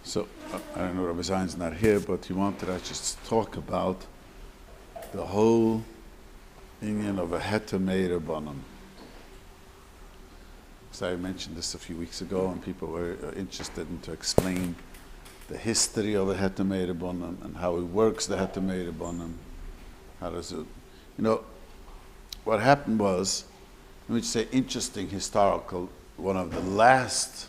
So, I don't know, Rabbi Zion's not here, but he wanted us just to talk about the whole union of a Heter Meiah Rabbanim. So I mentioned this a few weeks ago, and people were interested in to explain the history of a Heter Meiah Rabbanim and how it works, the Heter Meiah Rabbanim. How does it, what happened was, let me just say, interesting historical, one of the last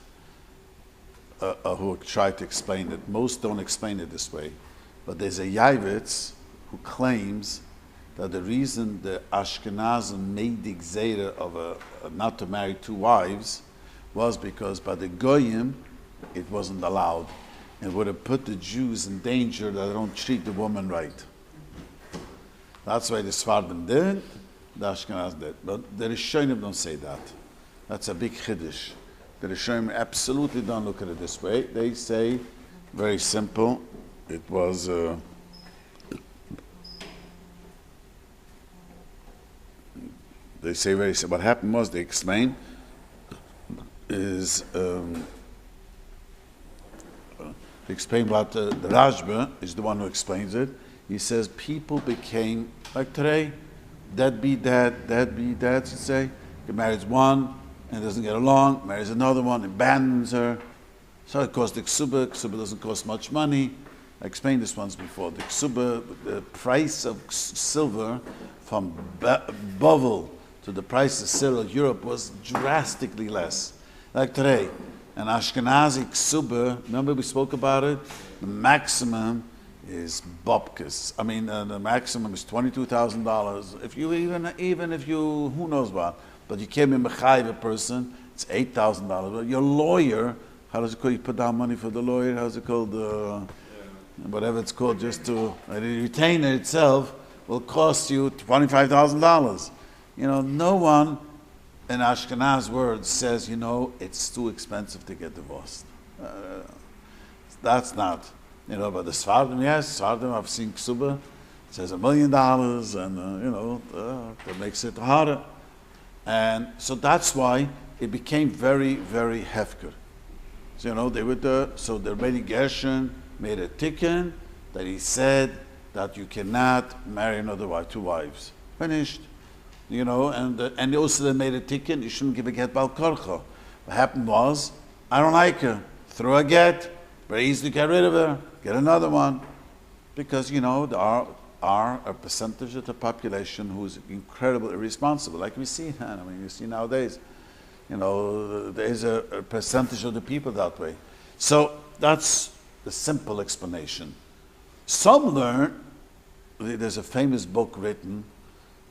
who tried to explain it. Most don't explain it this way, but there's a Yavitz who claims that the reason the Ashkenazim made the gzeira of not to marry two wives was because by the Goyim it wasn't allowed. It would have put the Jews in danger that they don't treat the woman right. That's why the Sfardim did, the Ashkenazim did. But the Rishonim don't say that. That's a big chiddush. The Rishonim absolutely don't look at it this way. They say, very simple, it was they say very simple. What happened was, they explain, is they explain what the Rajba is the one who explains it. He says people became, like today, dad be dad, should say, he marries one and doesn't get along, marries another one, abandons her. So it costs the ksuba doesn't cost much money. I explained this once before. The ksuba, the price of silver from Bavel to the price of silver in Europe was drastically less. Like today, an Ashkenazi ksuba, remember we spoke about it? The maximum is bobkas. I mean, the maximum is $22,000. If you even if you, who knows what, but you came in mechayiv a person, it's $8,000. But your lawyer, how does it called? You put down money for the lawyer. How's it called? Whatever it's called, just to the retainer itself will cost you $25,000. No one in Ashkenaz words says, it's too expensive to get divorced. That's not. But the Sfardim, yes, Sfardim, I've seen ksuba, it says $1 million, and, that makes it harder. And so that's why it became very, very hefker. So, they would, so the Rabbi Gershon made a tikkun that he said that you cannot marry another wife, two wives. Finished. And also they made a tikkun, you shouldn't give a get bal korcha. What happened was, I don't like her, throw a get, very easy to get rid of her, get another one. Because, there are a percentage of the population who is incredibly irresponsible, like we see, you see nowadays. There is a percentage of the people that way. So that's the simple explanation. Some learn, there's a famous book written,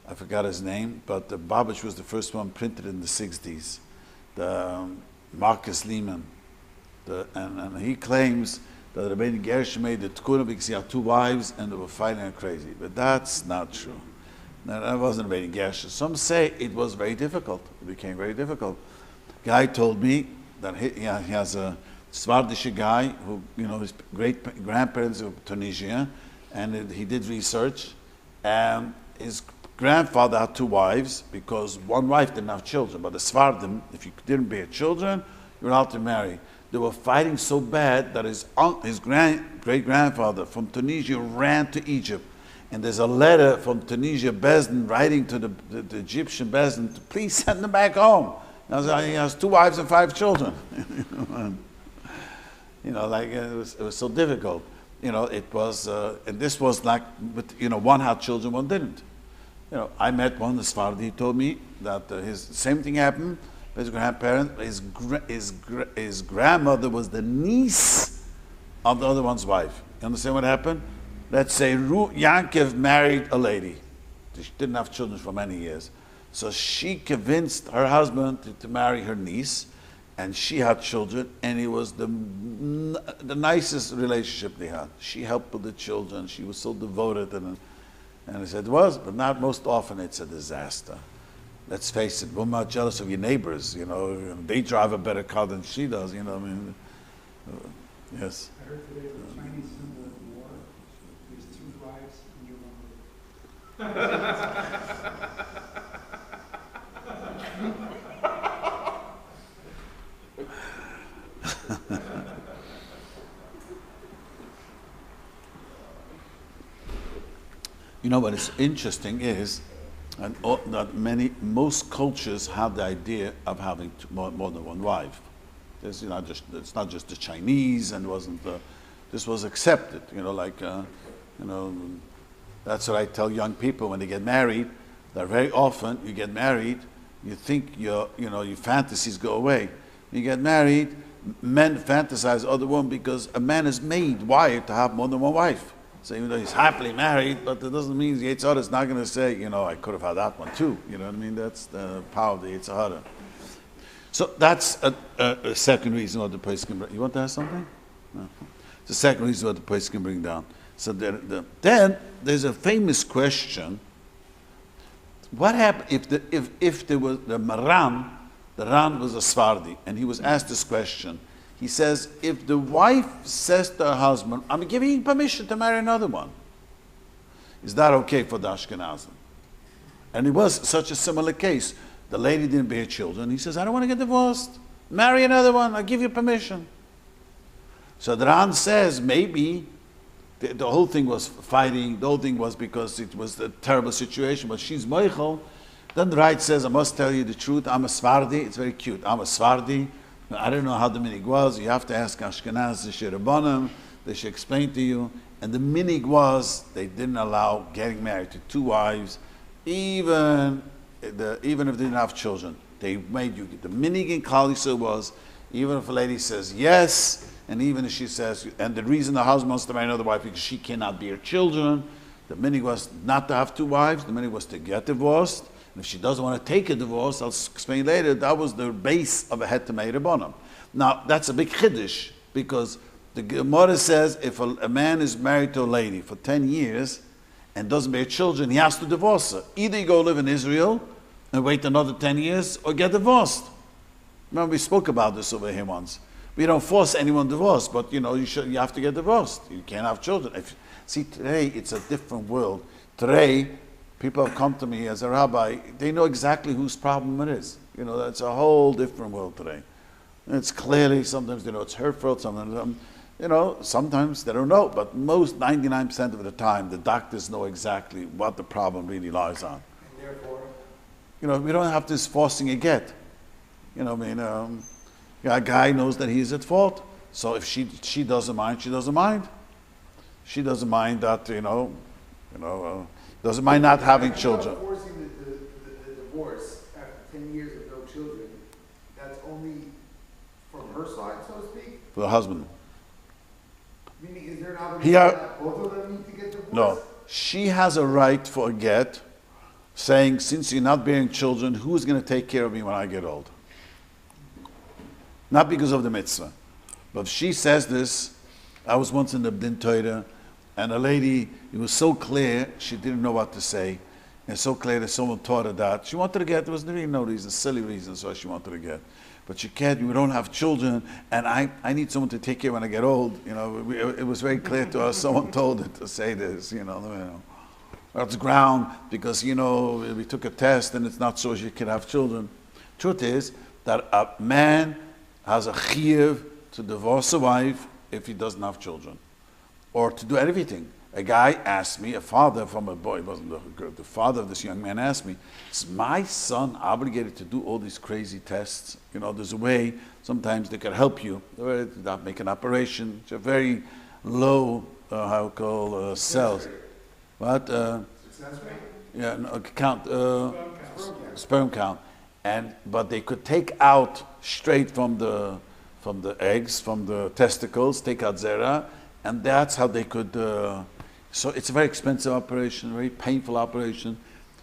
I forgot his name, but the Babish was the first one printed in the 60s, the Marcus Lehman. And he claims that Rabbi Gershon made the Tikkun because he had two wives and they were fighting her crazy. But that's not true. No, that wasn't Rabbi Gershon. Some say it was very difficult. It became very difficult. Guy told me that he has a Svardish guy who, his great grandparents of Tunisia, and he did research. And his grandfather had two wives because one wife didn't have children. But the Svardim, if you didn't bear children, you were allowed to marry. They were fighting so bad that his great-grandfather from Tunisia ran to Egypt. And there's a letter from Tunisia Bezdin writing to the Egyptian Bezdin to please send them back home. Now, he has two wives and 5 children. It was so difficult. It was, and this was like, one had children, one didn't. I met one, the Sfardi, he told me that same thing happened. His grandparent, his grandmother was the niece of the other one's wife. You understand what happened? Let's say Yankov married a lady. She didn't have children for many years. So she convinced her husband to marry her niece, and she had children, and it was the nicest relationship they had. She helped with the children. She was so devoted, and he said it was, but not most often. It's a disaster. Let's face it, women are jealous of your neighbors, they drive a better car than she does, yes. I heard today the Chinese symbol of war is 2 wives and you're one. You know what is interesting is, that most cultures have the idea of having more than one wife. It's not just the Chinese, and this was accepted. That's what I tell young people when they get married. That very often you get married, you think your fantasies go away. You get married, men fantasize other women because a man is wired to have more than one wife. So even though he's happily married, but that doesn't mean the Yetzer Hara is not going to say, I could have had that one too. You know what I mean? That's the power of the Yetzer Hara. So that's a second reason why the place can bring. You want to ask something? No. The second reason why the place can bring down. So then there's a famous question. What happened if there was the Ran was a Sfardi, and he was asked this question. He says, if the wife says to her husband, I'm giving you permission to marry another one, is that okay for the Ashkenazim? And it was such a similar case. The lady didn't bear children. He says, I don't want to get divorced. Marry another one. I'll give you permission. So the Ran says, maybe the whole thing was fighting. The whole thing was because it was a terrible situation. But she's Meichel. Then the right says, I must tell you the truth. I'm a Sfardi. It's very cute. I'm a Sfardi. I don't know how the minig was. You have to ask Ashkenaz, the Rabbanim. They should explain to you. And the minig was, they didn't allow getting married to two wives, even if they didn't have children. They made you, the minig in Klal Yisrael was, even if a lady says yes, and even if she says, and the reason the husband wants to marry another wife because she cannot bear children, the minig was not to have two wives, the minig was to get divorced. And if she doesn't want to take a divorce, I'll explain later, that was the base of a Heter Rabbanim. Now, that's a big chiddush, because the Gemara says if a man is married to a lady for 10 years and doesn't bear children, he has to divorce her. Either you go live in Israel and wait another 10 years, or get divorced. Remember, we spoke about this over here once. We don't force anyone divorced, but you have to get divorced. You can't have children. See, today it's a different world. Today, people have come to me as a rabbi, they know exactly whose problem it is. That's a whole different world today. And it's clearly, sometimes it's her fault, sometimes they don't know, but most 99% of the time, the doctors know exactly what the problem really lies on. And therefore, we don't have this forcing a get. A guy knows that he's at fault. So if she doesn't mind, she doesn't mind. She doesn't mind that, doesn't mind not having children. Forcing the divorce after 10 years of no children, that's only from her side, so to speak? For the husband. Meaning, is there an obligation that both of them need to get divorced? No. She has a right for a get, saying, since you're not bearing children, who's going to take care of me when I get old? Not because of the mitzvah. But if she says this, I was once in the Din Torah, and a lady, it was so clear, she didn't know what to say. And so clear that someone taught her that. She wanted to get, there was really no reason, silly reasons why she wanted to get. But you can't, we don't have children, and I need someone to take care when I get old. It was very clear to us, someone told her to say this, Or it's ground, because, we took a test, and it's not so she can have children. Truth is that a man has a chiyuv to divorce a wife if he doesn't have children, or to do everything. A guy asked me, a father from a boy, it wasn't the father of this young man asked me, is my son obligated to do all these crazy tests? There's a way, sometimes they can help you, not make an operation, it's a very low, cells. What? Success rate? Yeah, no, count, sperm count. But they could take out straight from the eggs, from the testicles, take out zera, and that's how they could. So it's a very expensive operation, very painful operation.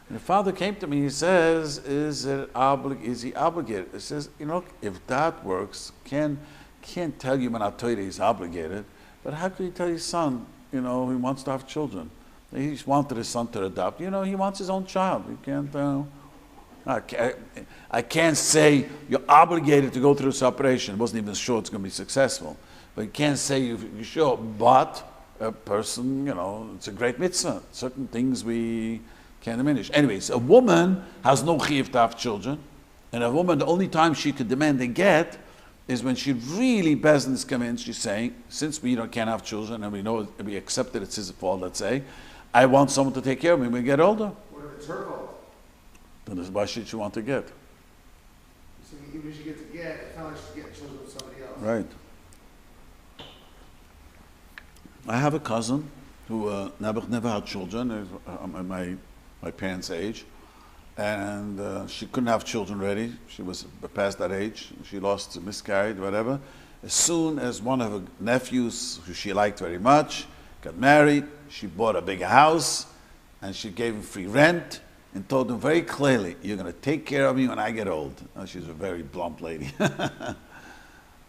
And the father came to me. He says, "Is he obligated?" He says, if that works, can't tell you when I tell you he's obligated. But how could you tell your son? He wants to have children. He just wanted his son to adopt. He wants his own child. You can't. I can't say you're obligated to go through this operation. It wasn't even sure it's going to be successful. But you can't say you're sure. But a person, it's a great mitzvah. Certain things we can't diminish. Anyways, a woman has no chiyuv to have children. And a woman, the only time she could demand a get is when she really is convinced. She's saying, since we can't have children and we know we accept that it's his fault, let's say, I want someone to take care of me when we get older. What if it's her fault? Then why should she want to get? So even if she gets a get, it's not like she's getting children with somebody else. Right. I have a cousin who never had children, my parents' age, and she couldn't have children ready. She was past that age. She lost, miscarried, whatever. As soon as one of her nephews, who she liked very much, got married, she bought a big house, and she gave him free rent, and told him very clearly, "You're going to take care of me when I get old." She's a very blunt lady.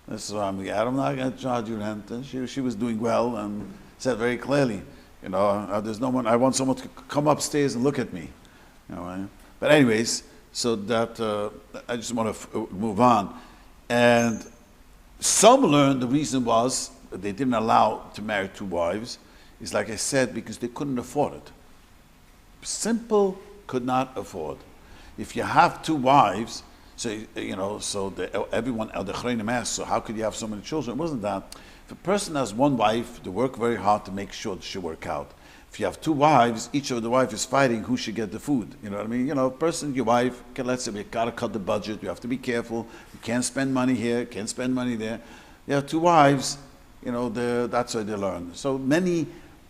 This is why I'm not going to charge you rent. And she was doing well and said very clearly, there's no one. I want someone to come upstairs and look at me. But anyways, so that I just want to move on. And some learned the reason was that they didn't allow to marry two wives. Is like I said, because they couldn't afford it. Simple, could not afford. If you have two wives, everyone, the Elchonon asked, so how could you have so many children? It wasn't that. If a person has one wife, they work very hard to make sure that she work out. If you have two wives, each of the wife is fighting who should get the food. You know what I mean? Your wife, let's say, you gotta cut the budget, you have to be careful, you can't spend money here, can't spend money there. You have two wives, that's why they learn. So many,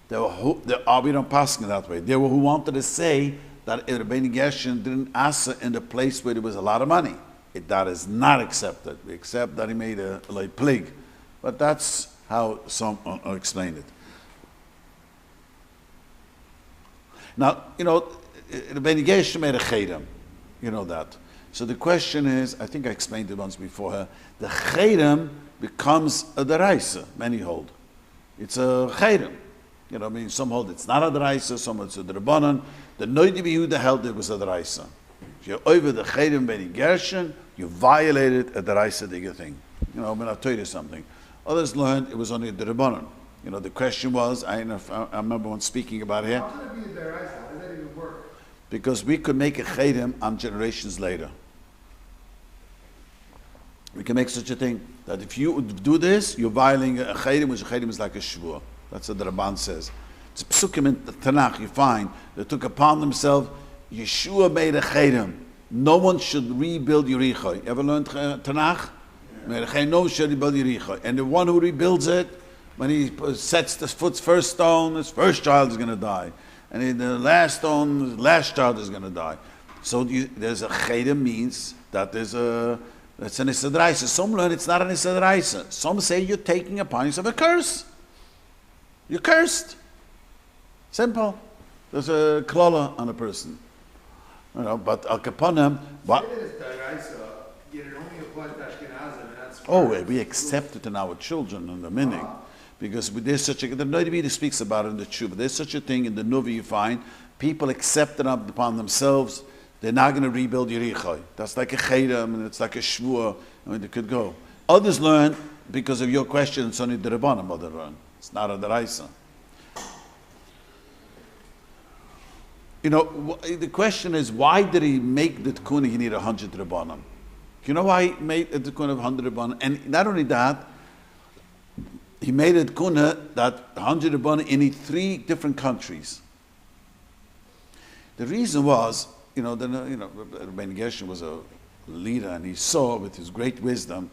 we don't pass it that way. There were who wanted to say that Rabbi Gershon didn't answer in the place where there was a lot of money. That is not accepted. We accept that he made a plague. But that's how some explain it. Now, Rabbi Gershon made a chedem. You know that. So the question is, I think I explained it once before her, the chedem becomes a deraisa, many hold. It's a chedem. Some hold it's not a deraisa, some hold it's a Rabbanim. The Noidi Yehuda held it was a deraisa. If you're over the chedem Rabbi Gershon, you violated a deraisa digga thing. I'll tell you something. Others learned it was only the Rabbanim. The question was, I remember once speaking about it here. How can it be a deraisa? How does that even work? Because we could make a chedem on generations later. We can make such a thing that if you do this, you're violating a chedem, which a chedem is like a shvur. That's what the Rabban says. It's psukim in the Tanakh, you find, they took upon themselves, Yeshua made a chedem. No one should rebuild Yericho. You ever learned Tanakh? Yeah. No one should rebuild Yericho. And the one who rebuilds it, when he sets the foot's first stone, his first child is going to die. And in the last stone, his last child is going to die. So there's a chedem means that there's that's an Isadraisa. Some learn it's not an Isadraisa. Some say you're taking upon yourself a curse. You're cursed. Simple. There's a klala on a person. But al kapanim, what? We accept it in our children and the meaning. Because there's such a, the Noidi speaks about it in the Tshuva. There's such a thing in the Nuvi you find, people accept it upon themselves, they're not going to rebuild Yericho. That's like a chedem and it's like a shvur. They could go. Others learn, because of your question, it's only the Rabbanim other learn. It's not a deraisa. The question is, why did he make the tikkun he need 100 Rabbanim? You know why he made a tikkun of 100 Rabbanim? And not only that, he made a tikkun that 100 Rabbanim in 3 different countries. The reason was, Rabbi Gershon was a leader, and he saw with his great wisdom,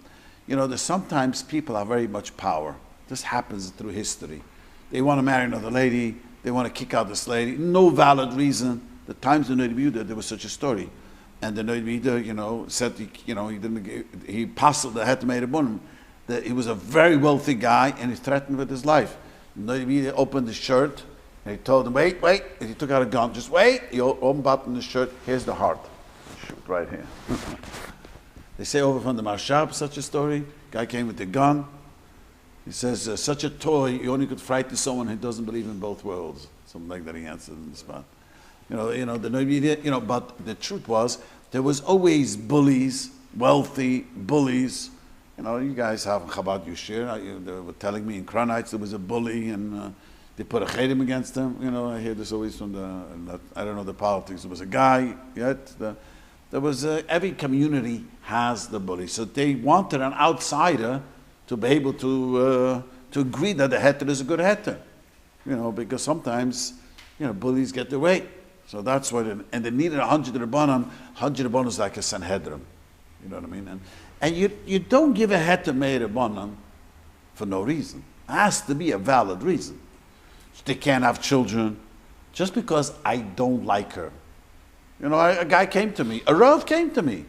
that sometimes people have very much power. This happens through history. They want to marry another lady. They want to kick out this lady. No valid reason. The times in the Noidi there was such a story. And the Noidi said, he passed the Heter made a bunum. He was a very wealthy guy, and he threatened with his life. The Noidi opened his shirt, and he told him, wait. And he took out a gun. Just wait. He unbuttoned his shirt. Here's the heart. Shoot right here. They say over from the Marshab, such a story. Guy came with a gun. He says, such a toy, you only could frighten someone who doesn't believe in both worlds. Something like that he answered in the spot. But the truth was, there was always bullies, wealthy bullies. You guys have Chabad Yushir. They were telling me in Kronites there was a bully and they put a chedem against him. I hear this always from I don't know the politics. There was a guy, there was every community has the bully. So they wanted an outsider to be able to agree that the Heter is a good Heter. Because sometimes bullies get their way. So that's what, and they needed 100 Rabbanim. 100 Rabbanim is like a Sanhedrin. You know what I mean? And you don't give a Heter Meiah Rabbanim for no reason. It has to be a valid reason. They can't have children just because I don't like her. A guy came to me, a Rav came to me,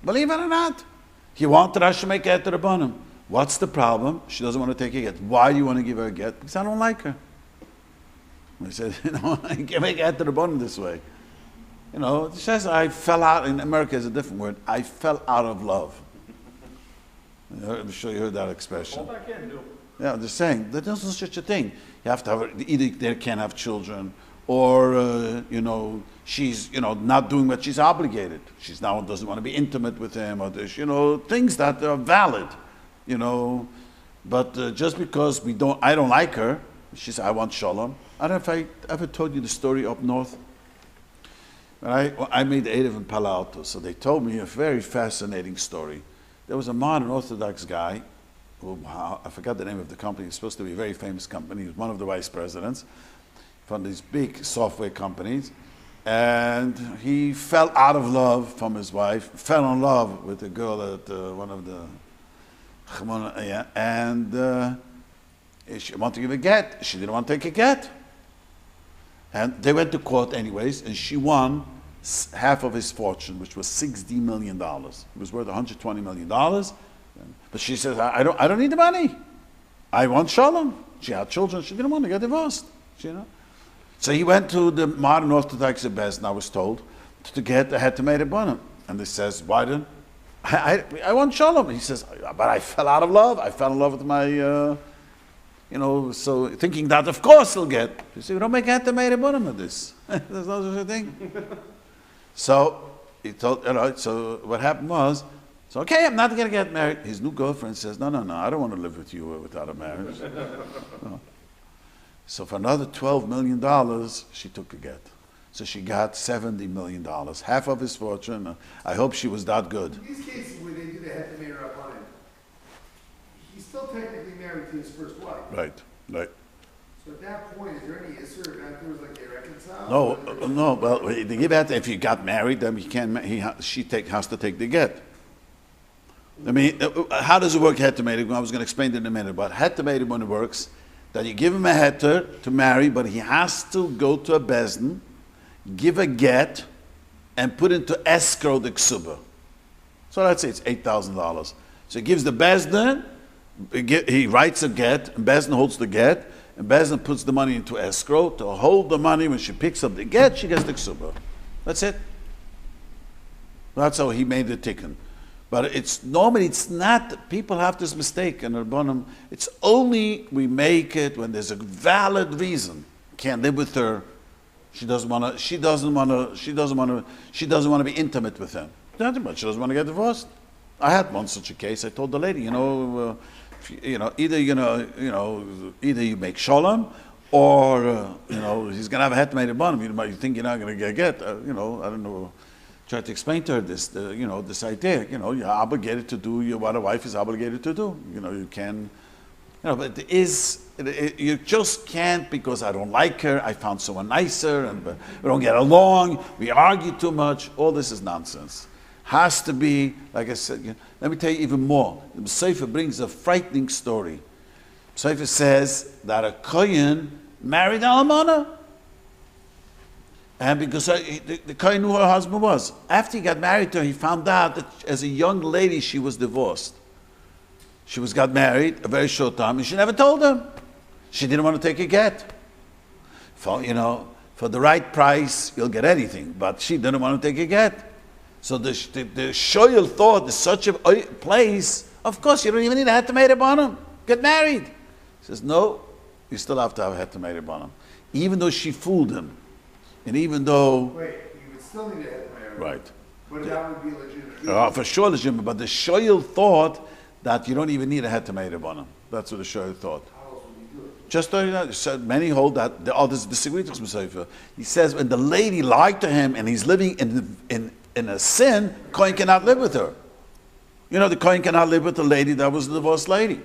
believe it or not. He wanted I should make a Heter Rabbanim. What's the problem? She doesn't want to take a get. Why do you want to give her a get? Because I don't like her. I said, I can't make a Heter Rabbanim this way. She says, I fell out, in America is a different word, I fell out of love. I'm sure you heard that expression. Fall back in, Yeah, I'm just saying, there's no such a thing. You have to have, either they can't have children, or, she's, not doing what she's obligated. She's now doesn't want to be intimate with him, or this, things that are valid, But just because I don't like her, she said, I want shalom. I don't know if I ever told you the story up north. I made the Erev in Palo Alto, so they told me a very fascinating story. There was a modern Orthodox guy, who, I forgot the name of the company, it's supposed to be a very famous company, he was one of the vice presidents from these big software companies, and he fell out of love from his wife, fell in love with a girl at one of the, and she wanted to give a get, she didn't want to take a get. And they went to court anyways, and she won half of his fortune, which was $60 million. It was worth $120 million. But she says, I don't need the money. I want shalom. She had children. She didn't want to get divorced. So he went to the modern Orthodox Bezdin, I was told, to get the Heter Meiah Rabbanim. And they says, why didn't I want shalom? He says, but I fell out of love. I fell in love with my... so thinking that of course he'll get. You see, we don't make Heter Meiah Rabbanim of this. There's no such a thing. So he told, so what happened was, so okay, I'm not going to get married. His new girlfriend says, no, I don't want to live with you without a marriage. No. So for another $12 million, she took a get. So she got $70 million, half of his fortune. I hope she was that good. In these cases where they do the Heter Meiah Rabbanim, he's still technically married to his first wife. Right. So at that point, is there any issue afterwards, like they reconcile? No. Well, they give that if you got married, then she has to take the get. I mean, how does it work? Heter Meiah. I was going to explain it in a minute, but Heter Meiah when it works, that you give him a heter to marry, but he has to go to a bezdin, give a get, and put into escrow the ksuba. So let's say it's $8,000. So he gives the bezdin, he writes a get, and bezdin holds the get, and bezdin puts the money into escrow to hold the money. When she picks up the get, she gets the ksuba. That's it. That's how he made the tikkun. But it's not, people have this mistake in Rabbanim. It's only we make it when there's a valid reason. Can't live with her. She doesn't want to be intimate with him. Nothing much. She doesn't want to get divorced. I had one such a case. I told the lady, either you make shalom, or he's gonna have a Heter Meiah Rabbanim. You think you're not gonna get? I don't know. Try to explain to her this, this idea. You're obligated to do what a wife is obligated to do. You can, but you just can't because I don't like her. I found someone nicer, and we don't get along. We argue too much. All this is nonsense. Has to be, like I said. Let me tell you even more. The Sefer brings a frightening story. Sefer says that a kohen married an almana. And because the kohen knew who her husband was. After he got married to her, he found out that as a young lady, she was divorced. She got married a very short time, and she never told him. She didn't want to take a get. For the right price, you'll get anything. But she didn't want to take a get. So the shoyel thought, there's such a place, of course, you don't even need a Heter Meiah Rabbanim. Get married. He says, no, you still have to have a Heter Meiah Rabbanim. Even though she fooled him. And even though... Wait, you would still need a Heter Meiah Rabbanim. Right. But that would be legitimate. For sure legitimate. But the shoyel thought that you don't even need a Heter Meiah Rabbanim. That's what the shoyel thought. How else would you do it? Just so many hold that. The others disagree with the Sefer. He says when the lady lied to him and he's living in a sin, kohen cannot live with her. The kohen cannot live with the lady that was the divorced lady.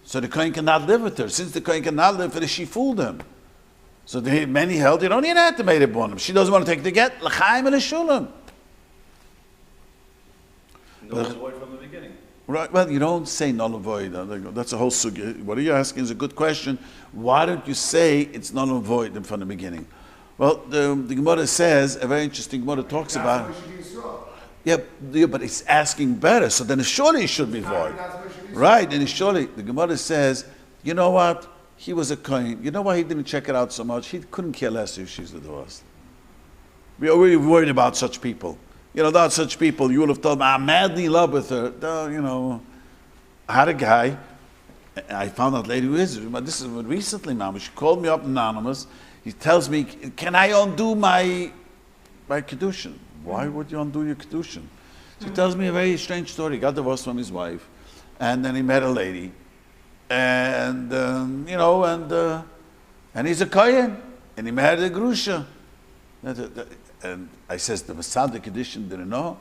So the kohen cannot live with her. Since the kohen cannot live with her, she fooled him. So many held you don't need a hetimated bonim. She doesn't want to take the get. L'chaim and shulam. Null and void from the beginning. Right. Well, you don't say null and void. That's a whole sugya. What are you asking is a good question. Why don't you say it's null and void from the beginning? Well, the Gemara says, a very interesting Gemara talks about. Yeah, but it's asking better. So then surely it should be void. Right, and surely the Gemara says, you know what? He was a kohen. You know why he didn't check it out so much? He couldn't care less if she's divorced. We are really worried about such people. You know, about such people, you would have told me, I'm madly in love with her. You know, I had a guy, I found out later who is it, but this is recently, Mama. She called me up anonymous. He tells me, can I undo my Kedushin? Why would you undo your Kedushin? So he tells me a very strange story. He got divorced from his wife, and then he met a lady, and and he's a kohen, and he married a grusha. And I says, the Masad Kedushin didn't know.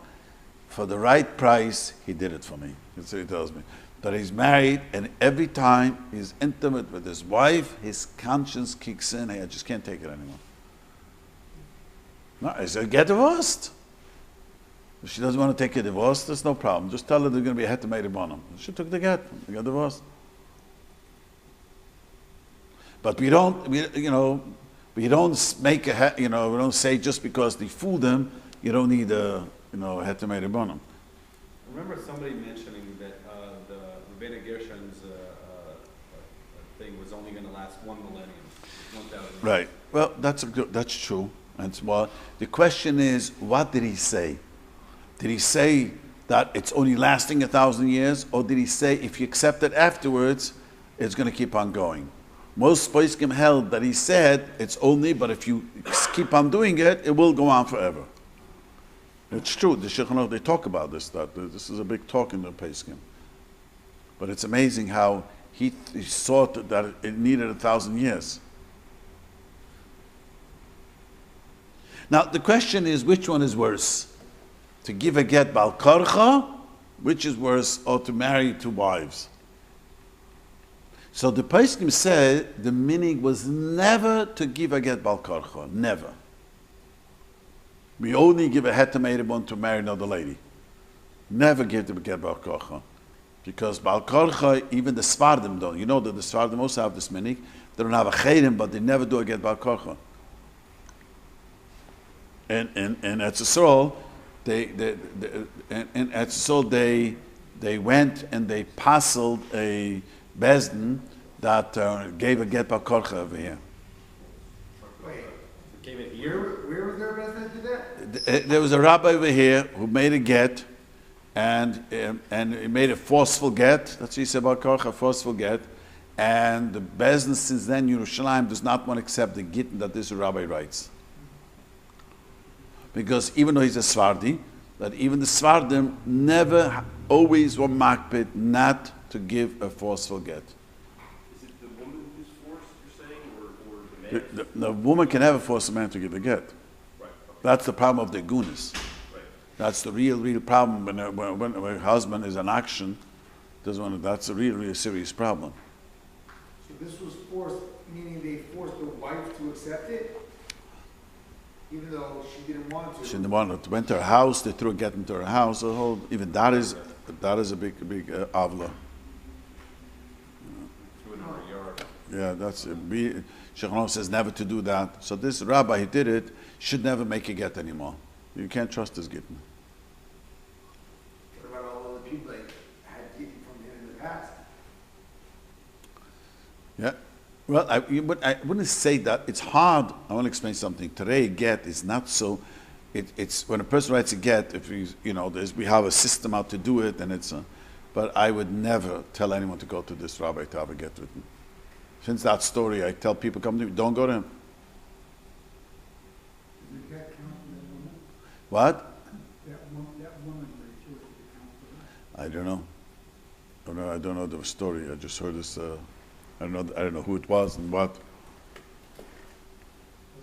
For the right price, he did it for me. That's what he tells me. But he's married, and every time he's intimate with his wife, his conscience kicks in. Hey, I just can't take it anymore. No, I said, get divorced. If she doesn't want to take a divorce, there's no problem. Just tell her there's going to be a heter made upon him. She took the get. They got divorced. But we don't make we don't say just because they fooled him, you don't need a heter made upon him. I remember somebody mentioning that the Rabbinic Gershon's thing was only going to last 1 millennium, 1,000 years. Right. Well, that's true. That's why the question is, what did he say? Did he say that it's only lasting 1,000 years, or did he say if you accept it afterwards, it's going to keep on going? Most poskim held that he said it's only, but if you keep on doing it, it will go on forever. It's true. The Shiurim, they talk about this. That this is a big talk in the poskim. But it's amazing how he thought that it needed 1,000 years. Now the question is, which one is worse? To give a get bal karcha, which is worse, or to marry 2 wives? So the poskim said the meaning was never to give a get bal karcha, never. We only give a heter made upon to marry another lady. Never give the get bal karcha, because bal karcha, even the Svardim don't. You know that the Svardim also have this meaning. They don't have a chayrim, but they never do a get bal karcha. And Eretz Yisrael, they went and they passled a bezdin that gave a get bal karcha over here. Wait, Gave it here? where was there a resident to that? There was a rabbi over here who made a get, and he made a forceful get. That's what he said about karcha, forceful get. And the bezdin since then, Yerushalayim, does not want to accept the gittin that this rabbi writes. Because even though he's a Svardi, that even the Svardim never, always were makpid not to give a forceful get. Is it the woman who's forced, you're saying, or the man? The woman can never force a man to give a get. Right. Okay. That's the problem of the gunis. Right. That's the real problem when a husband is in action. That's a really serious problem. So this was forced, meaning they forced the wife to accept it? Even though she didn't want to? She didn't want to. Went to her house, they threw a get into her house. Even that is a big avla. Threw it in her yard. Yeah, that's it. Shiurim says never to do that. So this rabbi who did it should never make a get anymore. You can't trust this getting. What about all the people that had getting from him in the past? Yeah. Well, I wouldn't say that. It's hard. I want to explain something. Today, get is not so. It's when a person writes a get. If we have a system how to do it, and it's. But I would never tell anyone to go to this rabbi to have a get written. Since that story, I tell people, come to me, don't go to him. Did that count for that woman? What? That woman refused to count for that? I don't know. I don't know the story. I just heard this. I don't know who it was and what.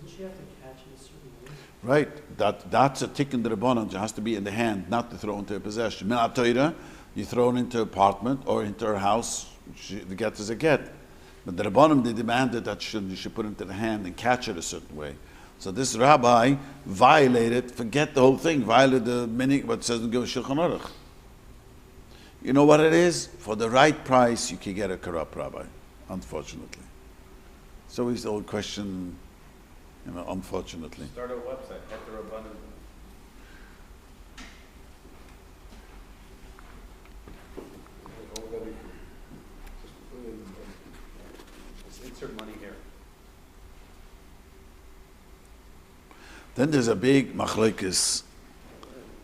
Doesn't she have to catch it a certain way? Right. That's a tick in the Rabbanim. It has to be in the hand, not to throw into a possession. Min Torah, you throw it into an apartment or into her house. The get is a get. But the Rabbanim, they demanded that you should put it into the hand and catch it a certain way. So this rabbi violated, forget the whole thing, violated the meaning, what it says in Gil Shulchan Aruch. You know what it is? For the right price, you can get a corrupt rabbi, unfortunately. So it's the old question, unfortunately. Start a website, Heter Rabbanim. Just insert money here. Then there's a big machlokes.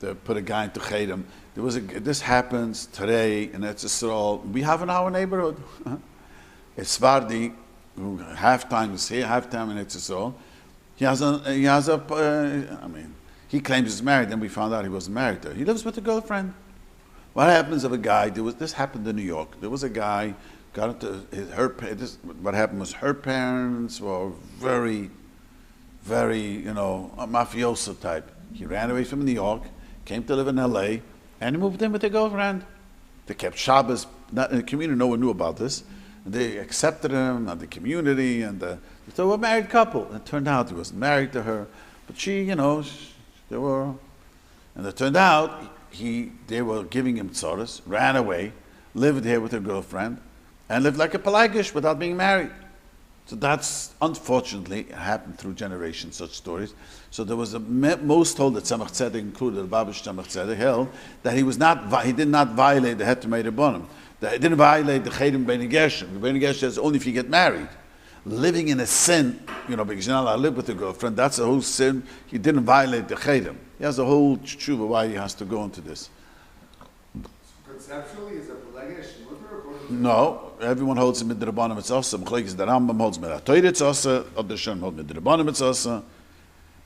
They put a guy into Chedem. This happens today in Eretz Yisrael. We have in our neighborhood. It's Svardi, who halftime is here, halftime in Eretz Yisrael. He claims he's married, then we found out he wasn't married to her. He lives with a girlfriend. What happens if a guy, this happened in New York. There was a guy, got into what happened was her parents were very, very, a mafioso type. He ran away from New York, came to live in LA, and he moved in with a girlfriend. They kept Shabbos, not in the community, no one knew about this. And they accepted him, and the community, and they thought, we're a married couple. And it turned out he wasn't married to her, but they were, and it turned out they were giving him tzoros, ran away, lived here with her girlfriend, and lived like a pelagish without being married. So that's, unfortunately, happened through generations, such stories. So there was most told that Tzemach Tzedek, included the Babish Tzemach Tzedek, held that he did not violate the Heter Meiah Rabbanim. That he didn't violate the Chedem Bein Gershon. The Bein Gershon is only if you get married. Living in a sin, because you're not allowed to live with a girlfriend, that's a whole sin. He didn't violate the Chedem. He has a whole tshuva why he has to go into this. Conceptually, is a pelagish mutter? No, everyone holds it midrabanim it's also. The Rambam holds midratoid it's also. Other Shem hold midrabanim it's also.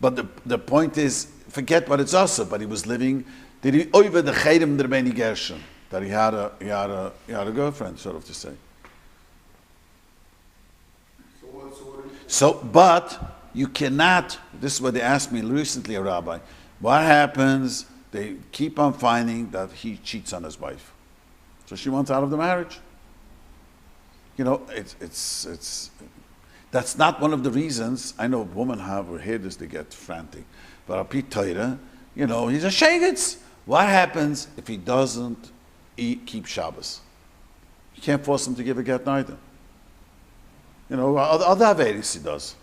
But the point is, forget what it's also. But he was living. Did he over the chedem der Bein Gershon that he had a girlfriend, sort of to say. But you cannot. This is what they asked me recently, a rabbi. What happens? They keep on finding that he cheats on his wife, so she wants out of the marriage. It's that's not one of the reasons. I know women have or hear this, they get frantic. But Al Pi Torah, he's a shegitz. What happens if he doesn't keep Shabbos? You can't force him to give a get neither. Other averis he does.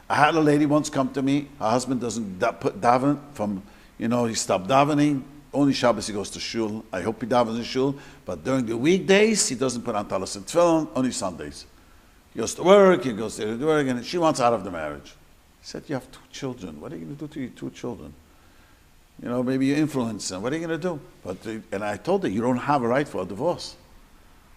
I had a lady once come to me. Her husband doesn't daven from. He stopped davening. Only Shabbos he goes to shul. I hope he davens in shul. But during the weekdays, he doesn't put on talis and tefillin. Only Sundays. He goes to work. He goes to work, and she wants out of the marriage. He said, "You have 2 children. What are you going to do to your 2 children? Maybe you influence them. What are you going to do?" And I told her, "You don't have a right for a divorce.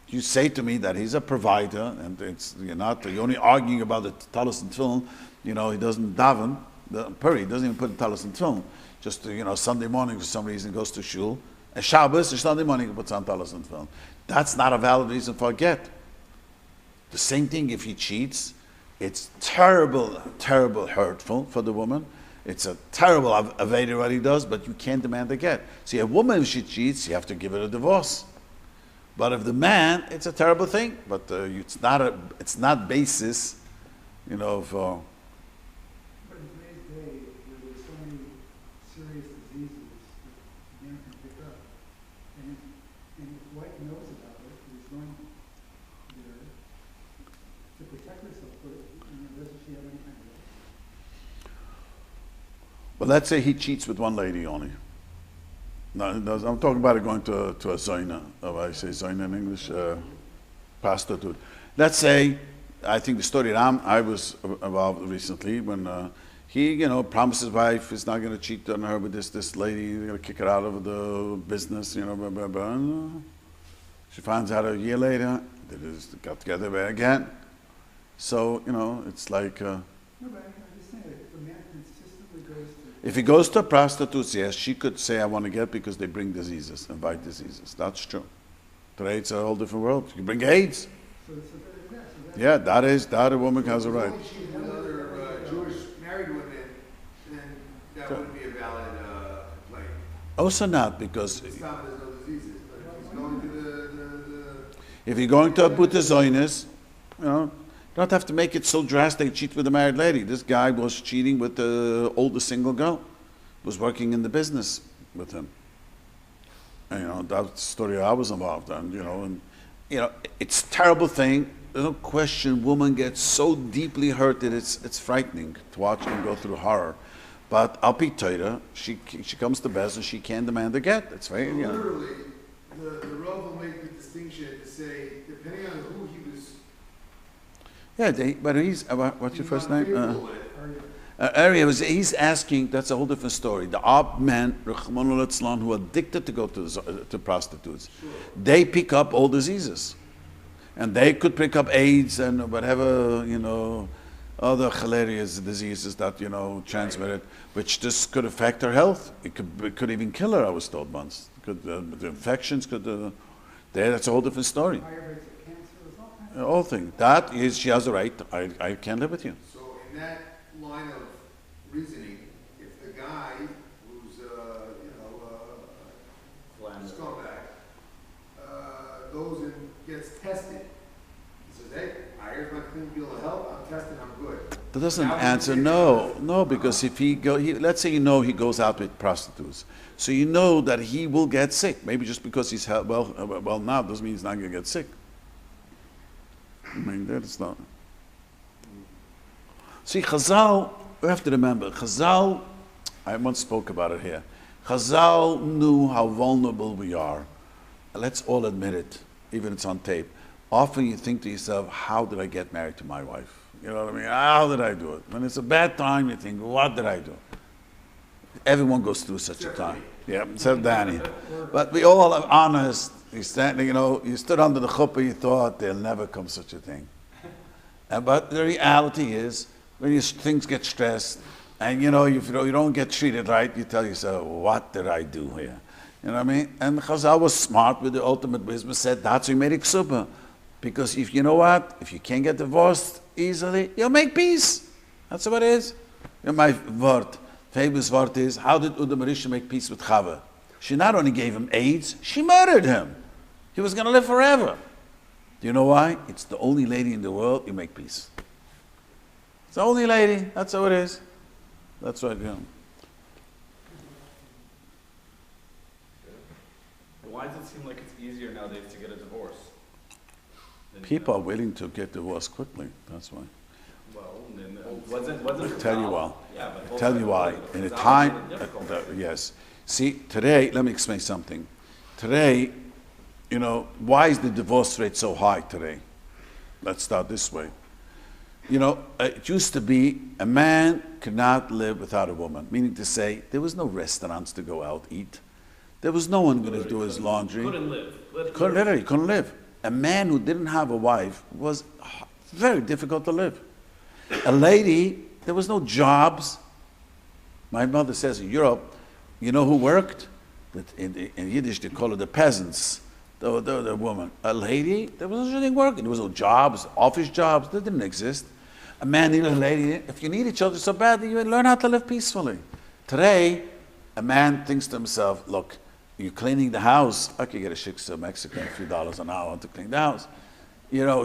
You say to me that he's a provider, and you're only arguing about the talis and tefillin. He doesn't daven. He doesn't even put the talis and tefillin. Just Sunday morning for some reason goes to shul. And Shabbos, Sunday morning he puts on talis and tefillin. That's not a valid reason for a get. The same thing if he cheats. It's terrible, terrible, hurtful for the woman. It's a terrible aveder what he does, but you can't demand a get. See, a woman, if she cheats, you have to give her a divorce. But if the man, it's a terrible thing. But it's not basis, for. But in today's day, there's so many serious diseases that men can pick up. And if the wife knows about it, he's going there to protect herself, but doesn't she have any kind of Well, let's say he cheats with one lady only. No, I'm talking about it going to a zoina, or I say zoina in English, prostitute. Let's say, I think the story I was involved recently when he, promised his wife he's not going to cheat on her with this lady, he's going to kick her out of the business, blah, blah, blah. She finds out a year later, they just got together again. So, it's like. No, but I'm just saying that if a man consistently goes to. If he goes to a prostitute, yes, she could say, I want to get because they bring diseases, invite diseases. That's true. Today it's a whole different world. You bring AIDS. Yeah, that a woman has a right. If she's with other Jewish married women, then that wouldn't be a valid complaint. Also not, because It's not there's no diseases, but if he's going to if you're going to a Buta Zoinus, You know, you don't have to make it so drastic. Cheat with a married lady. This guy was cheating with the oldest single girl. Was working in the business with him. And, you know, that's the story I was involved in. It's a terrible thing. There's no question. Woman gets so deeply hurt that it's frightening to watch them go through horror. But Al Pi Torah, she comes to Bez and she can demand a get. It's very, you know. Literally, the Rav will make the distinction to say, depending on who he was. Yeah, but he's, what's your first name? unfavorable with, He's asking, that's a whole different story. The Ab men, Rahman al-Islam, who are addicted to go to prostitutes, they pick up all diseases. And they could pick up AIDS and whatever, other hilarious diseases that, transmitted, which just could affect her health. It could even kill her, I was told once. The infections could, that's a whole different story. Higher rates of cancer, is all kinds of. All thing. That is, she has a right. I can't live with you. So in that line of reasoning, if the guy who's, scumbag, goes and gets tested, he says, hey, here's my clean bill of health, I'm tested, I'm good. That doesn't Now we answer can- no, because if let's say he goes out with prostitutes, so you know that he will get sick. Maybe just because he's well now doesn't mean he's not going to get sick. I mean, that's not. See, Chazal, we have to remember, Chazal, I once spoke about it here. Chazal knew how vulnerable we are. Let's all admit it, even it's on tape. Often you think to yourself, how did I get married to my wife? You know what I mean? How did I do it? When it's a bad time, you think, what did I do? Everyone goes through such a time. Yeah, except Danny. But we all are honest. You stood under the chuppah, you thought, there'll never come such a thing. But the reality is, when things get stressed, and if you don't get treated right, you tell yourself, what did I do here? You know what I mean? And Chazal was smart with the ultimate wisdom, said that's why he made it ksuba. Because if you can't get divorced easily, you'll make peace. That's what it is. My famous word is, how did Uda Marisha make peace with Chava? She not only gave him AIDS, she murdered him. He was going to live forever. Do you know why? It's the only lady in the world you make peace. It's the only lady. That's how it is. That's right. Yeah. Why does it seem like it's easier nowadays to get a divorce? People are willing to get divorced quickly. That's why. Well, then wasn't Tell you why. Yeah, but Tell you why. In a it's time, difficult. yes. See, today, let me explain something. Today, why is the divorce rate so high today? Let's start this way. It used to be a man could not live without a woman, meaning to say there was no restaurants to go out eat. There was no one going to do his laundry. Couldn't live. Literally, couldn't live. A man who didn't have a wife was very difficult to live. A lady, there was no jobs. My mother says in Europe, you know who worked? In Yiddish they call it the peasants, the woman. A lady, there was nothing working. There was no jobs, office jobs, they didn't exist. A man needed a lady. If you need each other so badly, you learn how to live peacefully. Today, a man thinks to himself, look, you're cleaning the house, I could get a shiksa Mexican, a few dollars an hour to clean the house.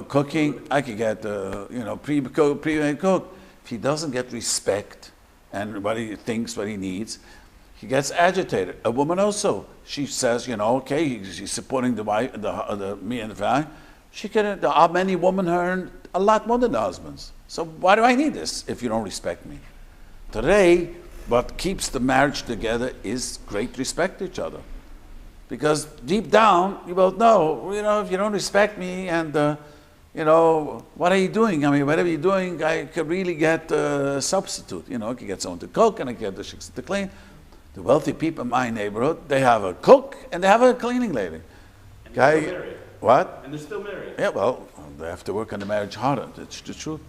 Cooking, I could get, pre-made cook. If he doesn't get respect and what he thinks, what he needs, he gets agitated. A woman also, she says, okay, she's supporting the wife, me and the family. Many women earn a lot more than the husbands. So why do I need this if you don't respect me? Today, what keeps the marriage together is great respect to each other. Because deep down, you both know, if you don't respect me and, what are you doing? I mean, whatever you're doing, I could really get a substitute. I could get someone to cook and I could get the chicks to clean. The wealthy people in my neighborhood, they have a cook and they have a cleaning lady. And they're still married. What? And they're still married. Yeah, well, they have to work on the marriage harder. That's the truth.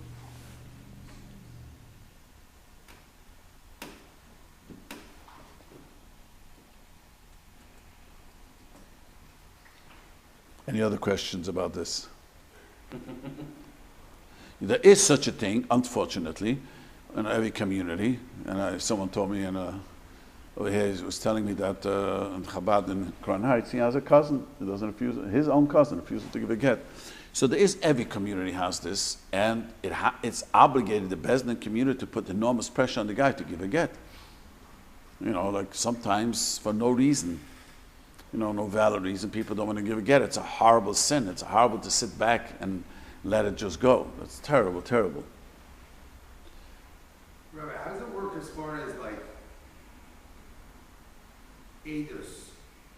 Any other questions about this? There is such a thing, unfortunately, in every community. And someone told me over here, he was telling me that in Chabad in Crown Heights, he has a cousin who doesn't refuse, his own cousin refuses to give a get. So there is, every community has this, and it's obligated, the Bezdin community, to put enormous pressure on the guy to give a get. You know, like sometimes for no reason, you know, no valid reason, people don't want to give a get. It's a horrible sin. It's horrible to sit back and let it just go. That's terrible, terrible. Rabbi, how does it work as far as like edus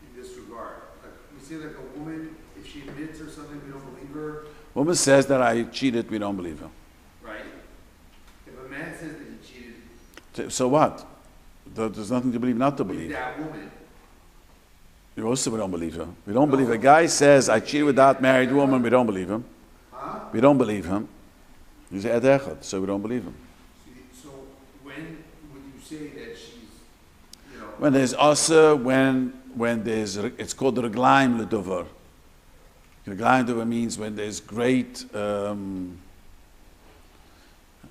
in this regard? Like we say, like a woman, if she admits or something, we don't believe her, Woman says that I cheated, we don't believe her. right? If a man says that he cheated So what? There's nothing to believe, not to with believe. that woman, You also, we don't believe her. We don't believe a guy says I cheated with that married woman. We don't believe him. huh? We don't believe him. He's a echad, so we don't believe him. So when would you say that she's, you know? When there's also when there's, it's called reglaim ledover. Reglaim ledover means when there's great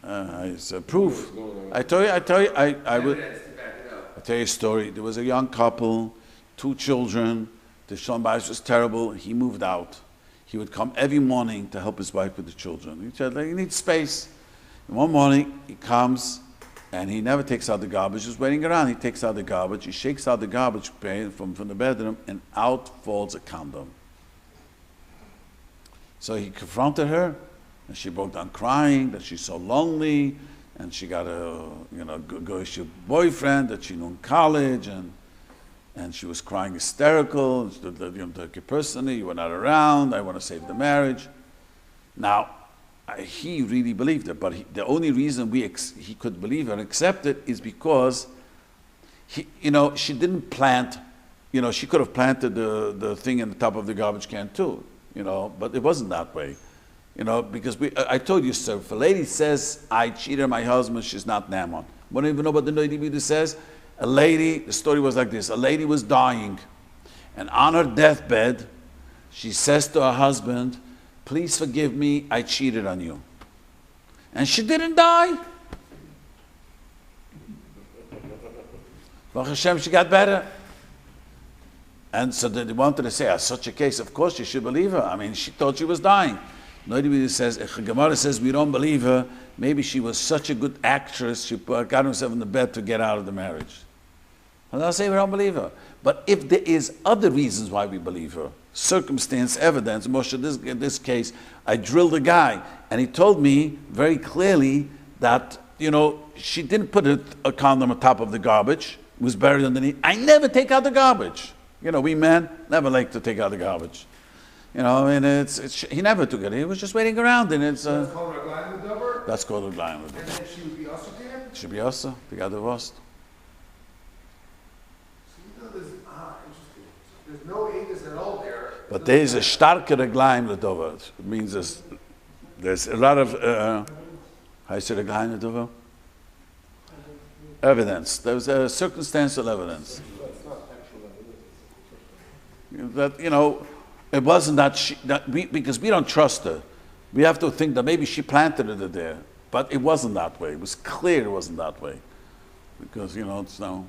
it's a proof. I will Evidence to back it up. I'll tell you a story. There was a young couple, 2 children. The shalom bayis was terrible. He moved out. He would come every morning to help his wife with the children. He said, like, he needs space. And one morning, he comes, and he never takes out the garbage. He's waiting around. He takes out the garbage. He shakes out the garbage from the bedroom, and out falls a condom. So he confronted her, and she broke down crying that she's so lonely, and she got a goyish boyfriend that she knew in college, and she was crying hysterical. Personally, you were not around. I want to save the marriage. Now, he really believed her, but the only reason he could believe her and accept it is because she didn't plant. She could have planted the thing in the top of the garbage can too. But it wasn't that way. Because I told you, sir, if a lady says, I cheated my husband, she's not Naaman. We don't even know what the Noidi Bida says. The story was like this. A lady was dying, and on her deathbed, she says to her husband, please forgive me, I cheated on you. And she didn't die. Baruch Hashem, she got better. And so they wanted to say, such a case, of course you should believe her. I mean, she thought she was dying. Nobody says, if the Gemara says we don't believe her, maybe she was such a good actress, she got herself in the bed to get out of the marriage. And I'll say we don't believe her. But if there is other reasons why we believe her, circumstance, evidence, Moshe, in this case, I drilled a guy, and he told me very clearly that, she didn't put a condom on top of the garbage, it was buried underneath. I never take out the garbage. We men never like to take out the garbage. He never took it. He was just waiting around, and it's. That's called a Gleiman Dover? That's called a Gleiman Dover. And then she would be also there? Should be also. They got divorced. So interesting. There's no edus at all there. But there is a starker Gleiman Dover. It means there's a lot of. How is it a Gleiman Dover? Evidence. There's a circumstantial evidence. That it wasn't because we don't trust her. We have to think that maybe she planted it there, but it wasn't that way. It was clear it wasn't that way, because it's no.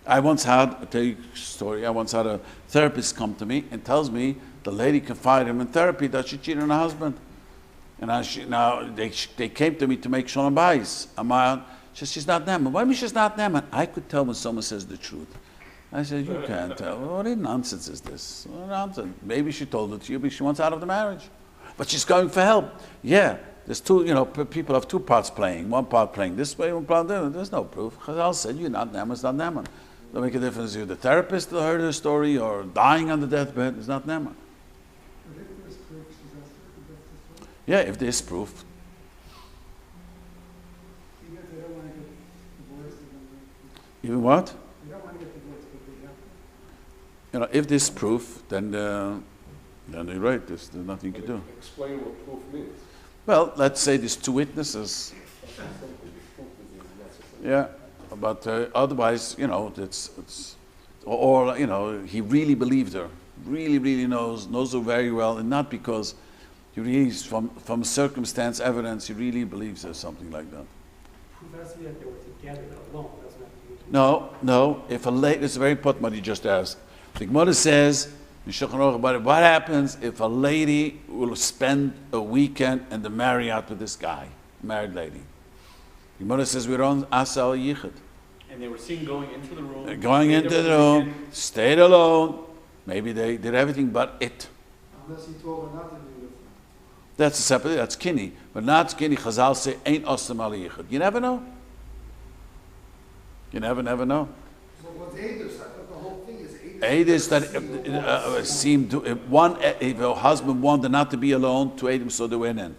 I once had, I'll tell you a story. I once had a therapist come to me and tells me the lady confided him in therapy that she cheated on her husband, and they came to me to make shalom bayis. She says she's not Naaman. Why do you mean she's not Naaman? I could tell when someone says the truth. I said, you can't tell. What nonsense is this? What nonsense? Maybe she told it to you because she wants out of the marriage. But she's going for help. Yeah, there's two, people have 2 parts playing. One part playing this way, one part there. There's no proof. Chazal said, you're not Naaman, it's not Naaman. Don't make a difference if you're the therapist that heard her story or dying on the deathbed, it's not Naaman. But if there's proof, she's not certain that's the story. Yeah, if there's proof. Even if they don't want to get divorced, Even what? they don't want to get divorced, but they have to. If there's proof, then you're right. There's nothing you can do. Explain what proof means. Well, let's say there's 2 witnesses. Yeah, but otherwise, it's or he really believed her, really knows her very well, and not because he really from circumstance, evidence, he really believes her, something like that. Proof has to be that they were together alone. Doesn't have to be. No. If a lady, it's very important what you just asked. The Gemara says, in Shulchan Aruch about it. What happens if a lady will spend a weekend in the Marriott with this guy, married lady? The Gemara says we're on Asal Yichud. And they were seen going into the room. Going into the room, stayed alone. Maybe they did everything but it. Unless he told her not to do it. That's a separate, that's kinny. But not kinny, Chazal say, ain't osam al yichud. You never know. You never know. So what's Heter? I thought the whole thing is Heter. Aid is that seemed to, if a husband wanted not to be alone, to aid him so they went in.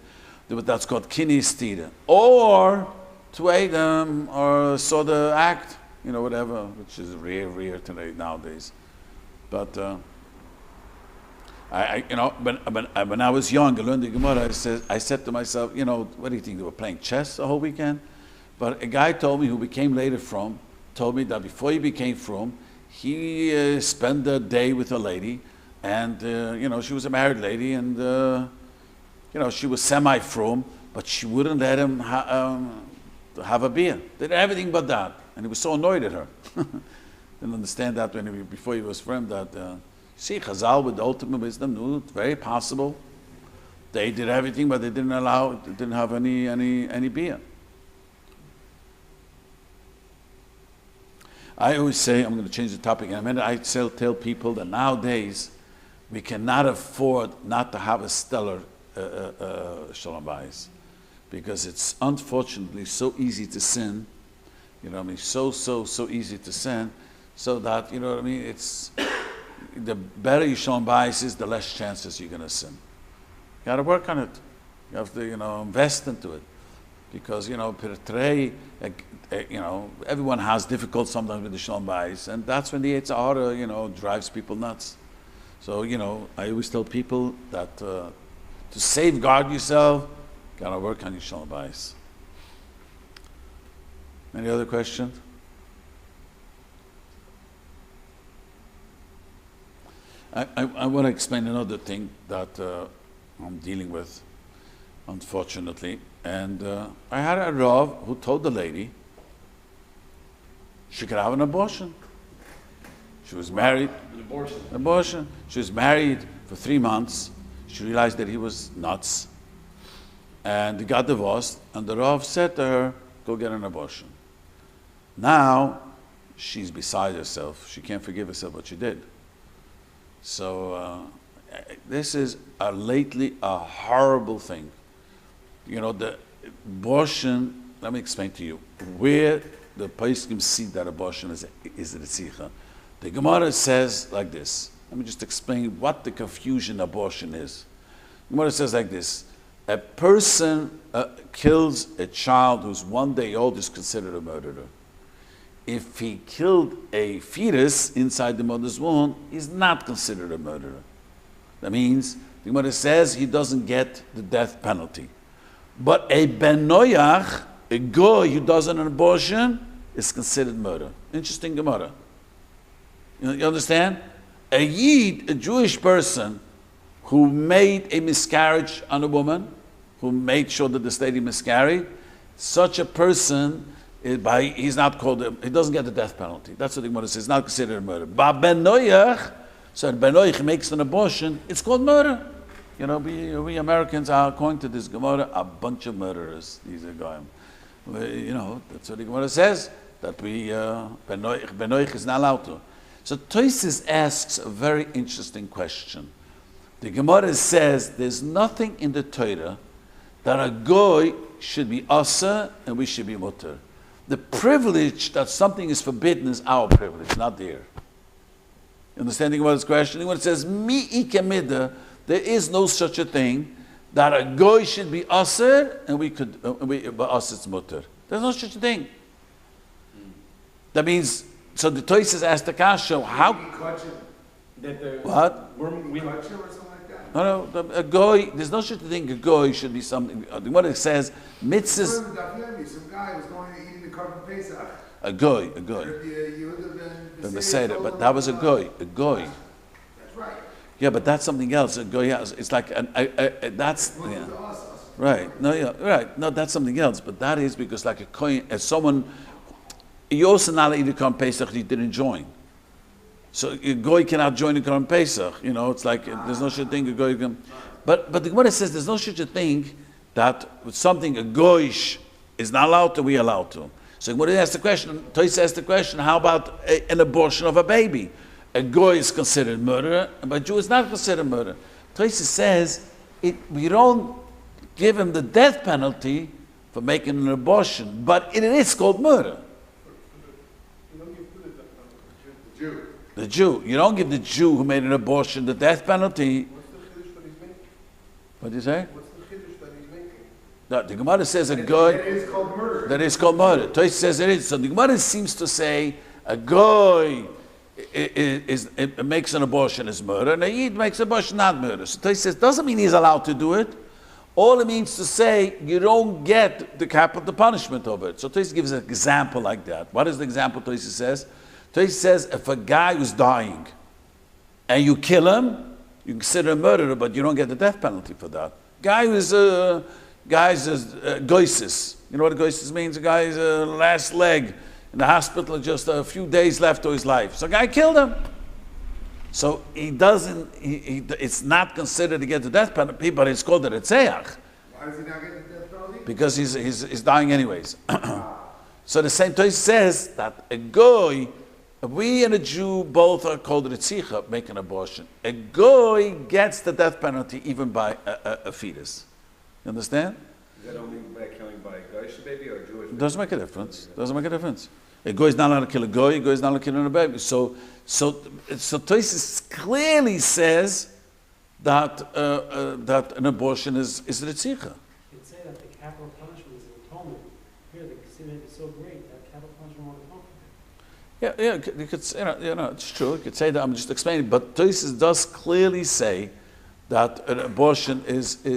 That's called kinny stira. Or to aid him, or saw the act, whatever, which is rare today nowadays. But when I was young, I learned the Gemara. I said to myself, what do you think? They were playing chess the whole weekend? But a guy told me, who became later told me that before he became from, he spent a day with a lady, and she was a married lady, and she was semi-from, but she wouldn't let him have a beer. Did everything but that, and he was so annoyed at her. Didn't understand that before he was from that. See, Chazal with the ultimate wisdom knew it's very possible. They did everything, but they didn't have any beer. I always say, I'm going to change the topic in a minute. I tell people that nowadays we cannot afford not to have a stellar Shalom Bayis, because it's unfortunately so easy to sin. So easy to sin, so that it's the better your Shalom Bayis is, the less chances you're going to sin. You got to work on it. You have to invest into it, because everyone has difficulty sometimes with the Shalom Bayis, and that's when the Yetzer Hara drives people nuts. So I always tell people that to safeguard yourself, you got to work on your Shalom Bayis. Any other questions? I want to explain another thing that I'm dealing with, unfortunately. And I had a Rav who told the lady she could have an abortion. She was married. An Abortion. She was married for 3 months. She realized that he was nuts. And they got divorced. And the Rav said to her, go get an abortion. Now, she's beside herself. She can't forgive herself what she did. So, this is lately a horrible thing. The abortion, let me explain to you, where the Paiskim see that abortion is the tzitcha. The Gemara says like this. Let me just explain what the confusion abortion is. The Gemara says like this. A person kills a child who's 1 day old is considered a murderer. If he killed a fetus inside the mother's womb, he's not considered a murderer. That means, the Gemara says he doesn't get the death penalty. But a ben noyach, a goy who does an abortion, is considered murder. Interesting Gemara. You understand? A Yid, a Jewish person who made a miscarriage on a woman, who made sure that this lady miscarried, such a person, he's not called, he doesn't get the death penalty. That's what the Gemara says. It's not considered a murder. But ben noyach, so Ben Noach makes an abortion, it's called murder. We Americans are, according to this Gemara, a bunch of murderers. These are going. That's what the Gemara says, that Ben Noach is not allowed to. So Tosis asks a very interesting question. The Gemara says there's nothing in the Torah that a goy should be asa and we should be mutter. The privilege that something is forbidden is our privilege, not theirs. Understanding what his question? When it says mi ikemida, there is no such a thing that a goy should be aser and but us it's mutter. There's no such a thing. That means, so the Tosis asked the kasha, how? What? No, a goy. There's no such a thing. A goy should be something. What it says, mitzvahs. Some guy was going to eat the carbon Pesach. A goy. But that was a goy. That's right. Yeah, but that's something else. A goy, it's like that's yeah. Right. No, yeah, right. No, that's something else. But that is because like a coin, as someone, you also not eat a carbon Pesach you didn't join. So a goy cannot join the Korban Pesach. You know, it's like there's no such thing a goy can. But the Gemara says there's no such a thing that with something a goyish is not allowed to, we allowed to. So Gemara asks the question. Toys asks the question: how about an abortion of a baby? A goy is considered murder, but a Jew is not considered murder. Toys says we don't give him the death penalty for making an abortion, but it is called murder. The Jew. You don't give the Jew who made an abortion the death penalty. What do you say? What's the chiddush that he's making? No, the Gemara says a goy. That is called murder. That is called murder. Tosh says it is. So the Gemara seems to say a goy it makes an abortion is murder, and a yid makes an abortion not murder. So Tosh says doesn't mean he's allowed to do it. All it means to say you don't get the capital punishment of it. So Tosh gives an example like that. What is the example Tosh says? Tosh says if a guy who's dying and you kill him, you consider a murderer, but you don't get the death penalty for that. Guy who's goisis. You know what a goisis means? A guy's last leg in the hospital, just a few days left to his life. So a guy killed him. So he doesn't. It's not considered to get the death penalty, but it's called a retzeach. Why does he not get the death penalty? Because he's dying anyways. So the same Torah says that a goy, we and a Jew both are called retzicha, make an abortion. A goy gets the death penalty even by a fetus. You understand? Is that only by killing by a Goyish baby or a Jewish baby? Doesn't make a difference. Doesn't make a difference. A goy is not allowed to kill a goy. A goy is not allowed to kill a baby. So Tosis clearly says that an abortion is retzicha. You'd say that the capital punishment is an atonement. Here, the sin is so great that capital punishment won't atone for it. Yeah, you could, it's true. You could say that. I'm just explaining. But Tosis does clearly say that an abortion is a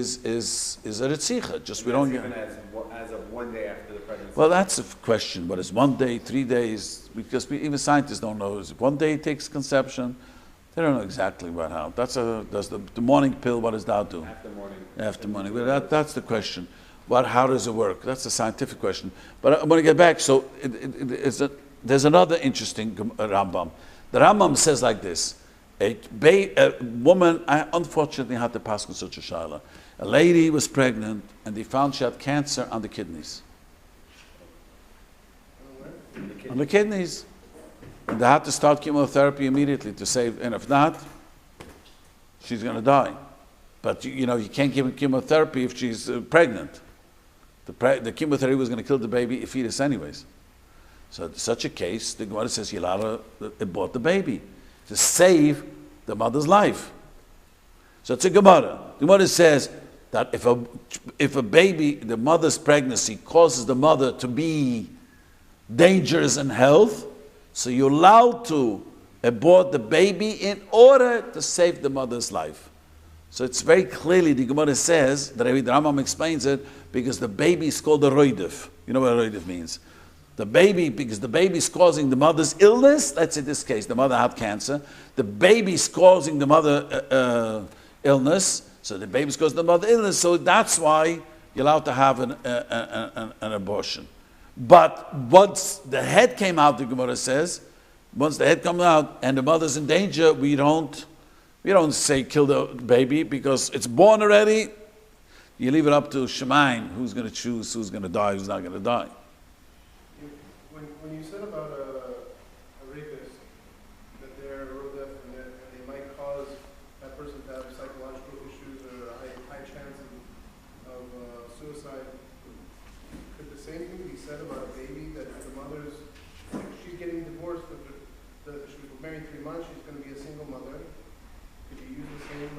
retzicha. Just we don't get. Even as of 1 day after the pregnancy. Well, that's a question. But it's 1 day, 3 days? Because even scientists don't know. Is it 1 day it takes conception? They don't know exactly how. Does the morning pill? What does that do? After morning. Well, that's the question. How does it work? That's a scientific question. But I'm going to get back. So there's another interesting Rambam. The Rambam says like this. A woman, I unfortunately had to pass on such a shaila. A lady was pregnant and they found she had cancer on the kidneys. On the kidneys. And they had to start chemotherapy immediately to save, and if not, she's going to die. But you can't give her chemotherapy if she's pregnant. The chemotherapy was going to kill the baby, fetus anyways. So in such a case, the Gemara says you're allowed to abort the baby to save the mother's life. So it's a Gemara. The Gemara says that if a baby, the mother's pregnancy causes the mother to be dangerous in health, so you're allowed to abort the baby in order to save the mother's life. So it's very clearly, the Gemara says, the Rambam explains it, because the baby is called a roidif. You know what a roidif means? The baby, because the baby is causing the mother's illness, let's say this case, the mother had cancer, the baby is causing the mother illness, so the baby is causing the mother illness, so that's why you're allowed to have an abortion. But once the head came out, the Gemara says, once the head comes out and the mother's in danger, we don't say kill the baby because it's born already. You leave it up to Shemaim, who's going to choose who's going to die, who's not going to die. When you said about a rapist, that they're deaf and they might cause that person to have psychological issues or a high chance of suicide, could the same thing be said about a baby, that if the mother's, she's getting divorced, she was married 3 months, she's going to be a single mother, could you use the same...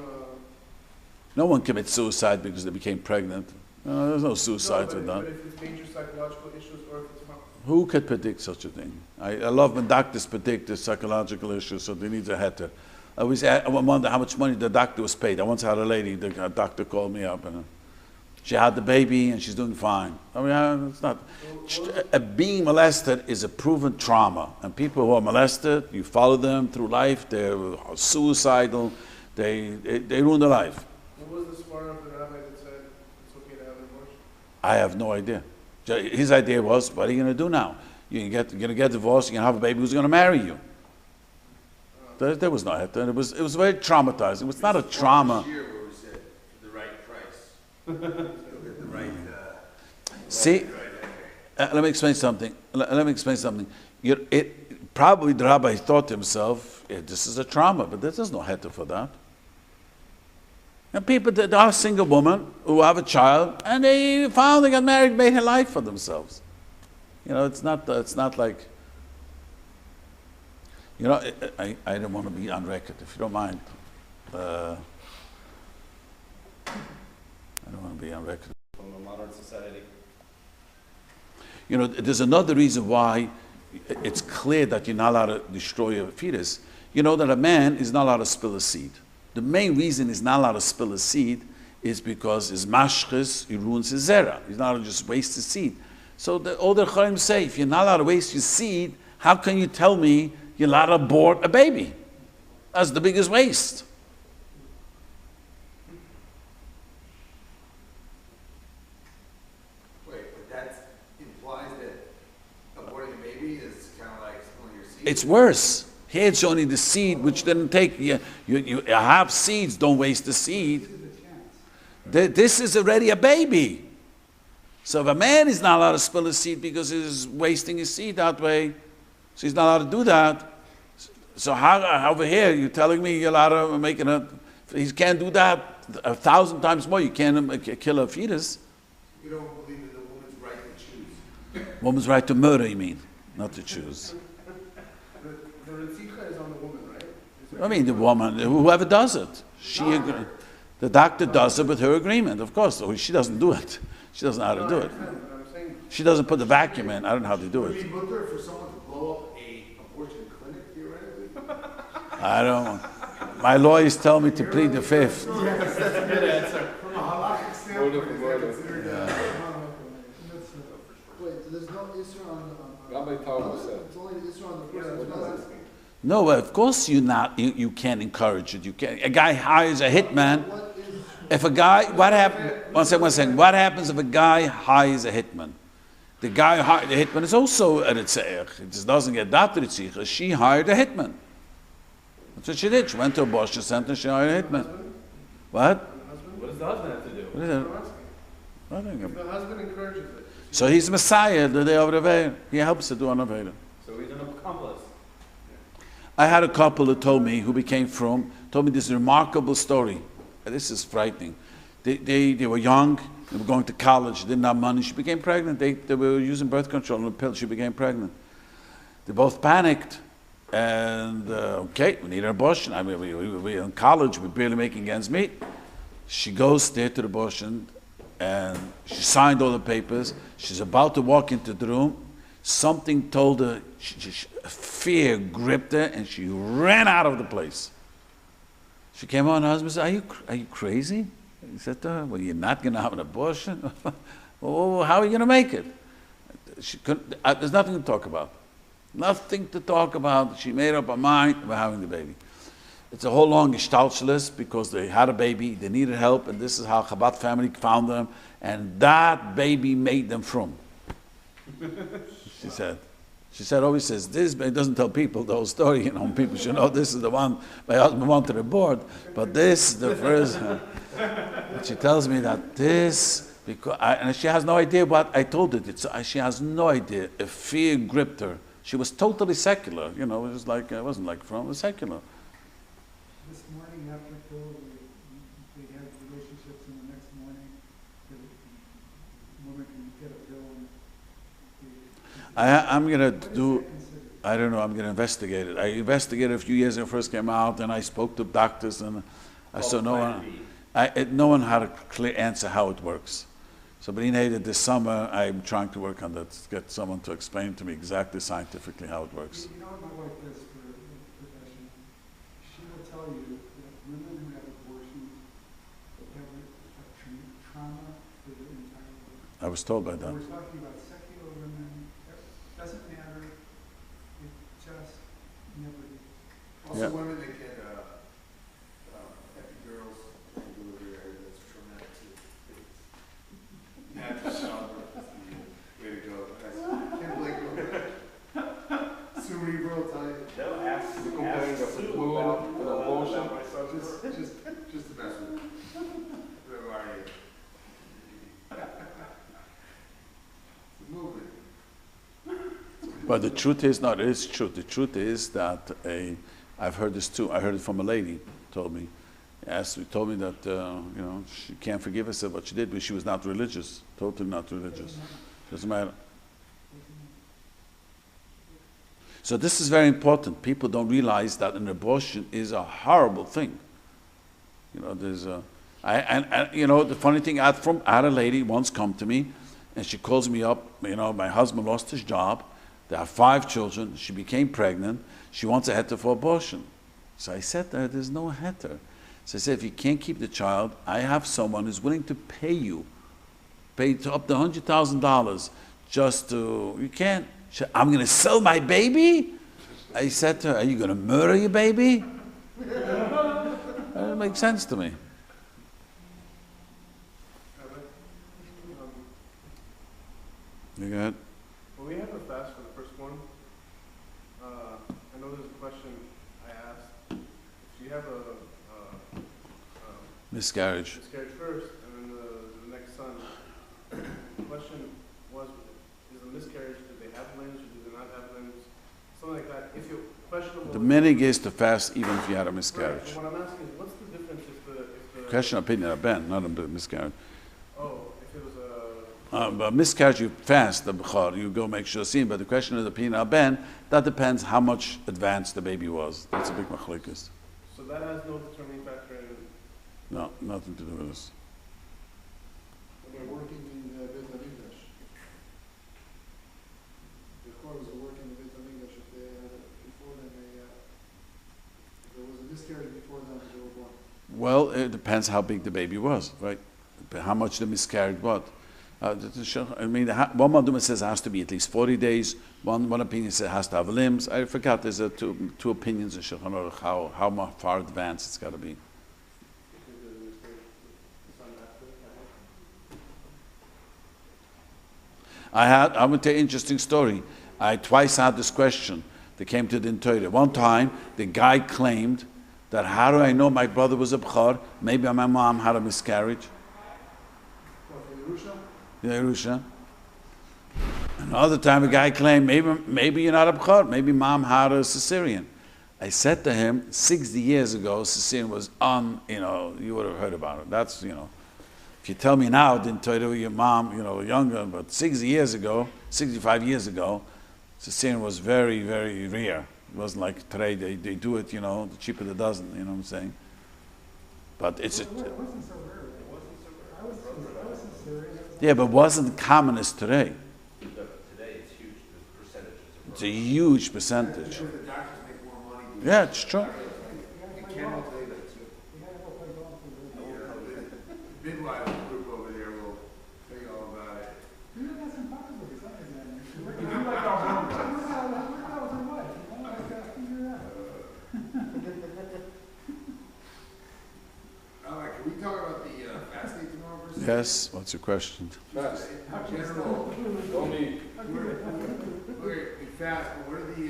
No one commits suicide because they became pregnant. No, there's no suicide with that. But if it's major psychological issues or if it's... Who could predict such a thing? I love when doctors predict the psychological issues, so they need a heter. I wonder how much money the doctor was paid. I once had a lady, the doctor called me up, and she had the baby and she's doing fine. I mean, it's not... Being molested is a proven trauma, and people who are molested, you follow them through life, they're suicidal, they ruin their life. What was the smart of the rabbi that said it's okay to have an abortion? I have no idea. His idea was, what are you going to do now? You're going to get divorced, you're going to have a baby who's going to marry you. There was no heter, and it was very traumatizing. It's not a trauma. This year where we said the right price. The right, See, let me explain something. Let me explain something. Probably the rabbi thought to himself, yeah, this is a trauma, but there's no heter for that. And people, there are single women who have a child, and they finally got married, made a life for themselves. It's not like, I don't want to be on record, if you don't mind. I don't want to be on record. From a modern society. There's another reason why it's clear that you're not allowed to destroy a fetus. You know that a man is not allowed to spill a seed. The main reason he's not allowed to spill a seed is because his mashchis, he ruins his zera. He's not allowed to just waste his seed. So all the Chaim say, if you're not allowed to waste your seed, how can you tell me you're allowed to abort a baby? That's the biggest waste. wait, but that implies that aborting a baby is kind of like spilling your seed? It's worse. Here it's only the seed, which didn't take, you have seeds, don't waste the seed. This is already a baby. So if a man is not allowed to spill his seed because he's wasting his seed that way, so he's not allowed to do that. So how over here, you're telling me you're allowed to make he can't do that 1,000 times more. You can't kill a fetus. You don't believe in the woman's right to choose? Woman's right to murder, you mean, not to choose. The Ritzika is on the woman, right? I mean, the woman, whoever does it. The doctor does it with her agreement, of course. So she doesn't do it. She doesn't know how to do it. She doesn't put the vacuum in. I don't know how to do Would it. it be mutter for someone to blow up a abortion clinic, theoretically? I don't. My lawyers tell me to plead the fifth. From a halachic standpoint, is that considered Wait, there's no issue on Rabbi Tauber said. it's only the issue on the person who does it. No, of course you can't encourage it. You can't. A guy hires a hitman. What is, If a guy, what happens? One second. What happens if a guy hires a hitman? The guy who hired the hitman is also a ritzeich. It just doesn't get that ritzeich. She hired a hitman. That's what she did. She went to a abortion center. She hired a hitman. What? What does the husband have to do? What is it? Nothing. If the husband encourages it. So he's Messiah the day of the Aveda. He helps to do an Aveda. So he's an accomplice. I had a couple that told me, who became from, told me this remarkable story. This is frightening. They were young, they were going to college, didn't have money. She became pregnant. They were using birth control and a pill. She became pregnant. They both panicked. And, okay, we need an abortion. I mean, we're in college, we're barely making ends meet. She goes there to the abortion, and she signed all the papers. She's about to walk into the room. Something told her, fear gripped her, and she ran out of the place. She came on, her husband said, are you crazy? He said to her, well, you're not going to have an abortion? Well, how are you going to make it? She couldn't, there's nothing to talk about. Nothing to talk about. She made up her mind about having the baby. It's a whole long gestaltschlist because they had a baby, they needed help, and this is how Chabad family found them, and that baby made them from. She said, always says, this doesn't tell people the whole story, people should know this is the one my husband wanted aboard, but this is the first. But she tells me that this, because and she has no idea what I told her. She has no idea. A fear gripped her. She was totally secular, it was like, it wasn't like from, it was secular. this morning after pill, they had relationships, and the next morning, the woman can get a pill and I'm going to what is do, that considered? I don't know, I'm going to investigate it. I investigated a few years when it first came out, and I spoke to doctors, and I saw no one had a clear answer how it works. So being Heter this summer, I'm trying to work on that, get someone to explain to me exactly scientifically how it works. You know what my wife does for a profession? She will tell you that women who have abortions have a trauma for their entire life. I was told by We're that. talking about secular women, it doesn't matter, it just never did. Also, Yeah. women that get epidurals and delivery area, that's traumatic too. Natural childbirth is the way to go. I can't believe it. Cerebral, tell you. ask You're comparing a Sue fluid about, with a motion? about my subject. Just to mess with you. Where are you? It's a movement. But the truth is, no, it is true. The truth is that I've heard this too. I heard it from a lady. Told me, told me that she can't forgive herself what she did, but she was not religious. Totally not religious. Doesn't matter. So this is very important. People don't realize that an abortion is a horrible thing. There's the funny thing, I had a lady once come to me, and she calls me up. My husband lost his job. They have 5 children. She became pregnant. She wants a heter for abortion. So I said to her, there's no heter. So I said, if you can't keep the child, I have someone who's willing to pay to up to $100,000 just to, you can't. She said, I'm going to sell my baby? I said to her, are you going to murder your baby? That doesn't make sense to me. You go ahead. When we have a fast for the first one, I know there's a question I asked. If you have a Miscarriage. miscarriage first, and then the next son, the question was, is the miscarriage, do they have limbs or do they not have limbs? Something like that. If you're questionable... The minig is to fast even if you had a Right. miscarriage. So what I'm asking is, what's the difference if the Question opinion of Ben, not a miscarriage. Oh, if it was a... But miscarriage, you fast the b'char, you go make sure scene. But the question of the opinion of Ben, that depends how much advanced the baby was. That's a big machlokes. So that has no determining factor in... No, nothing to do with this. They're working in Beit HaMikdash. The Chorvs are working in Beit HaMikdash. If they had it before them, if there was a miscarriage before them, they were born. Well, it depends how big the baby was, right? How much the miscarriage was. One Maduma says it has to be at least 40 days. One opinion says it has to have limbs. I forgot, there's two opinions in Shulchan Aruch how far advanced it's got to be. I'm going to tell you an interesting story. I twice had this question. They came to the Torah. One time, the guy claimed that how do I know my brother was a b'chor? Maybe my mom had a miscarriage. Yerusha. Another time, a guy claimed maybe you're not a b'chor. Maybe mom had a cesarean. I said to him, 60 years ago, cesarean was you would have heard about it. That's, if you tell me now, didn't tell you your mom, younger, but 60 years ago, 65 years ago, cesarean was very, very rare. It wasn't like today, they do it, the cheaper the dozen, you know what I'm saying? But it's It wasn't so rare. I was sincere. yeah, but it wasn't common as today. Today it's huge, the percentages. It's a huge percentage. Because the doctors make more money. Yeah, it's true. You can't all say that too. The midwife group over there will tell you all about it. That's impossible. It's not examining. Look at that was her wife. I gotta figure it out. All right, can we talk about the fast day tomorrow for a second? Yes, what's your question? Fast. In general, we fast, but what are the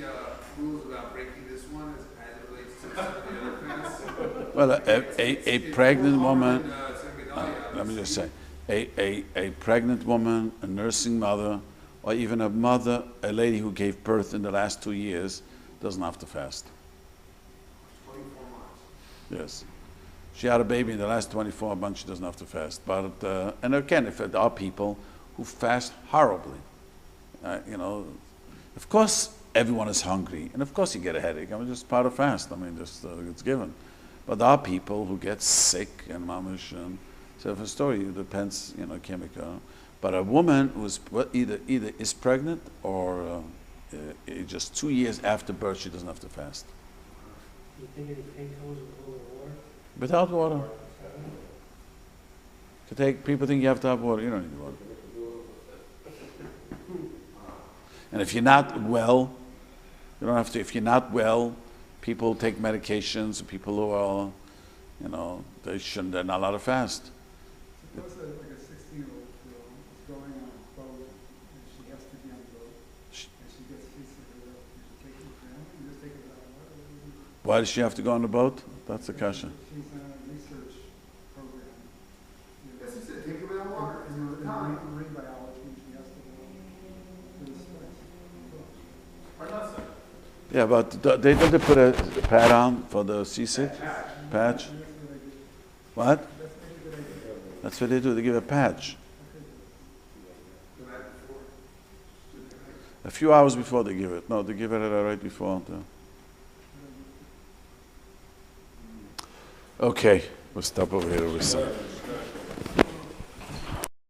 rules about breaking this one as it relates to some of the other fasts? Well, a pregnant woman, Let let me just say, a pregnant woman, a nursing mother, or even a lady who gave birth in the last 2 years, doesn't have to fast. 24 months. Yes. She had a baby in the last 24 months, she doesn't have to fast. But, and again, if there are people who fast horribly, of course everyone is hungry, and of course you get a headache. I mean, just part of fast. I mean, just it's given. But there are people who get sick and mamish, and so for story it depends, chemical. But a woman who's either is pregnant or just 2 years after birth, she doesn't have to fast. You think any painkillers with a little water? Without water. People think you have to have water. You don't need water. And if you're not well, you don't have to. If you're not well, people take medications. People who are, they're not allowed to fast. Suppose that like a 16-year-old girl is going on a boat and she has to be on the boat and she gets seasick or whatever. You should take it down and just take it without water. Why does she have to go on the boat? That's the question. She's on a research program. That's just it, take her without water, it's In the time. marine biology, and she has to go to this place. Or not, sir. Yeah, but they didn't put a pad on for the seasick? Patch? What? That's what they do, they give a patch. The night before. A few hours before they give it. No, they give it right before. Okay, we'll stop over here.